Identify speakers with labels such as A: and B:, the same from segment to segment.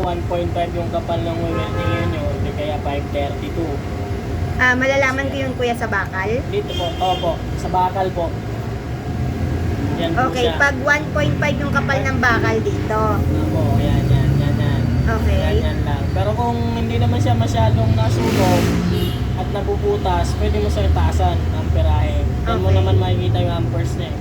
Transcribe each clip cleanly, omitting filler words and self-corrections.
A: 1.5 yung kapal ng welding nyo, hindi kaya 532.
B: Malalaman ko yun kuya sa bakal?
A: Dito po, opo, sa bakal po. Yan po
B: Okay,
A: siya.
B: pag 1.5 yung kapal ng bakal dito.
A: Opo, yan.
B: Okay.
A: Yan lang. Pero kung hindi naman siya masyadong nasunog at nabubutas, pwede mo sa taasan ang perahe. Yan mo
B: Okay.
A: naman makikita yung amperes niya.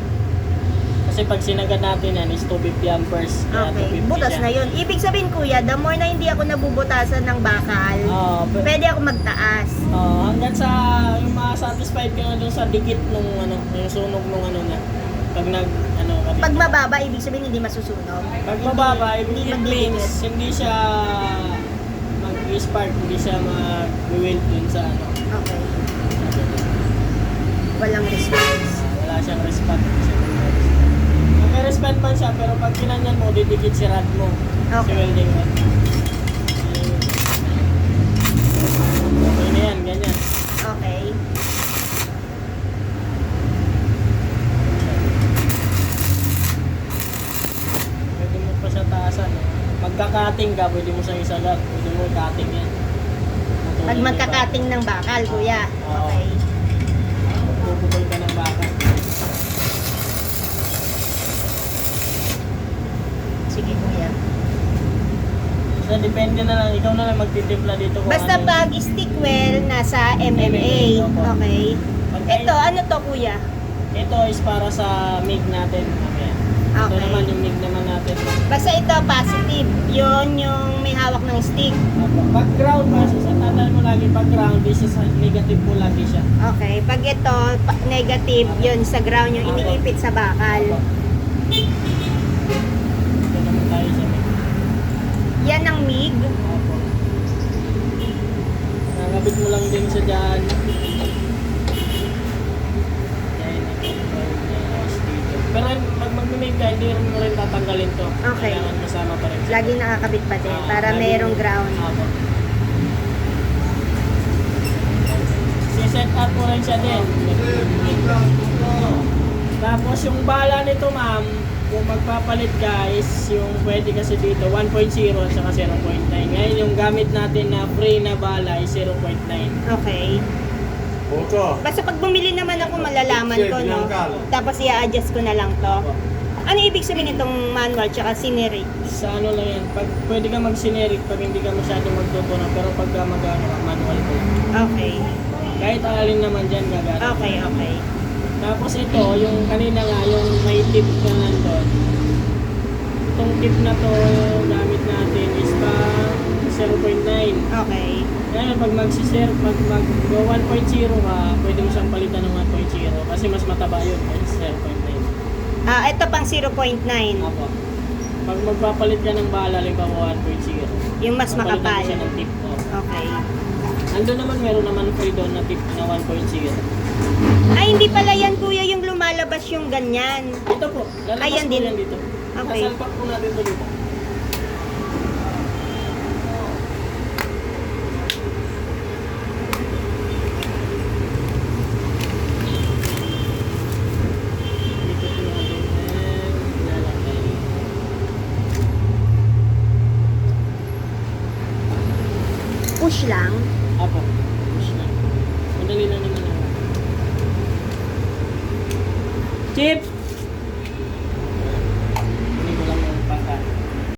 A: Kasi pag sinagad natin yan is 250 amperes. Kaya
B: Okay,
A: 250
B: butas
A: siya.
B: na yun. Ibig sabihin kuya, the more na hindi ako nabubutasan ng bakal, pwede ako magtaas.
A: Hanggang sa yung ma-satisfied ka na dun sa dikit nung yung sunog nung niya. Pag
B: Pag mababa, ibig sabihin hindi masusunog.
A: pag mababa,
B: Hindi
A: it
B: magdidikit.
A: means hindi siya mag-spark, hindi siya mag-weld dun sa
B: Okay. Walang response.
A: wala siyang response. May response man siya, pero pag kinanyan mo, didikit si rod mo. Si
B: Okay.
A: welding rod. Okay na yan, ganyan.
B: Okay.
A: Pwede mo pa siya taasan. Magka-cutting ka, pwede mo siyang isagat. Pwede mo i-cutting yan.
B: Pag magkakating ng bakal, kuya. Okay.
A: Bubukol ka ng bakal.
B: Sige, kuya.
A: So, depende na lang. Ikaw na lang magtitimpla dito. Kung
B: Basta
A: ano
B: pag stick well, nasa MMA. Okay. Ito, ano to, kuya?
A: Ito is para sa MIG natin. Ayan. Ito
B: Okay.
A: naman yung MIG naman natin.
B: Basta ito, positive. Yun yung may hawak ng stick.
A: Background pa siya. Tandaan mo lagi background. This is negative po lagi siya.
B: Okay. Pag ito, negative, yun sa ground yung iniipit sa bakal.
A: Ito naman tayo sa MIG.
B: Yan ang MIG.
A: Opo. Nakabit mo lang din siya dyan. Pero pag mag-MIG ka, hindi mo rin tatanggalin to.
B: Okay.
A: Kailangan kasama pa rin siya.
B: Lagi nakakabit pa din para
A: lagi-
B: merong ground.
A: Opo. Si-set up mo rin siya din. Tapos yung bala nito ma'am, kung magpapalit guys, yung pwede kasi dito 1.0 at saka 0.9. Ngayon yung gamit natin na free na bala is 0.9.
B: Okay. Basta pag bumili naman ako, malalaman ko, no? Tapos i-adjust ko na lang to. Ano ibig sabihin itong manual tsaka scenery?
A: Sa ano lang yan, pwede ka mag-generic pag hindi ka masyadong magtutunan, pero pagka mag-ano ka, manual ko lang.
B: Okay.
A: Kahit alin naman dyan gagana.
B: Okay, okay.
A: Tapos ito, yung kanina nga, yung may tip na nandun. Itong tip na to, gamit natin is pa 0.9.
B: Okay.
A: Ngayon, pag pag mag-go 1.0 ka, pwede mo siyang palitan ng 1.0 kasi mas mataba yun, is 0.9.
B: Ito pang 0.9.
A: Apo. Pag magpapalit ka ng bala, halimbawa 1.0.
B: Yung mas
A: papalitan mo
B: makapal.
A: siya ng tip.
B: Okay.
A: Ando naman, meron naman free doon na tip na 1.0.
B: Ay, hindi pala yan, kuya, yung lumalabas yung ganyan.
A: Ito po, lalabas
B: Ayan
A: po
B: din.
A: yan dito.
B: Okay.
A: Nasalpak po natin ito dito. Dito po natin. Lalakay.
B: Push lang.
A: Apo. Push lang. Madali lang naman ako. Chip!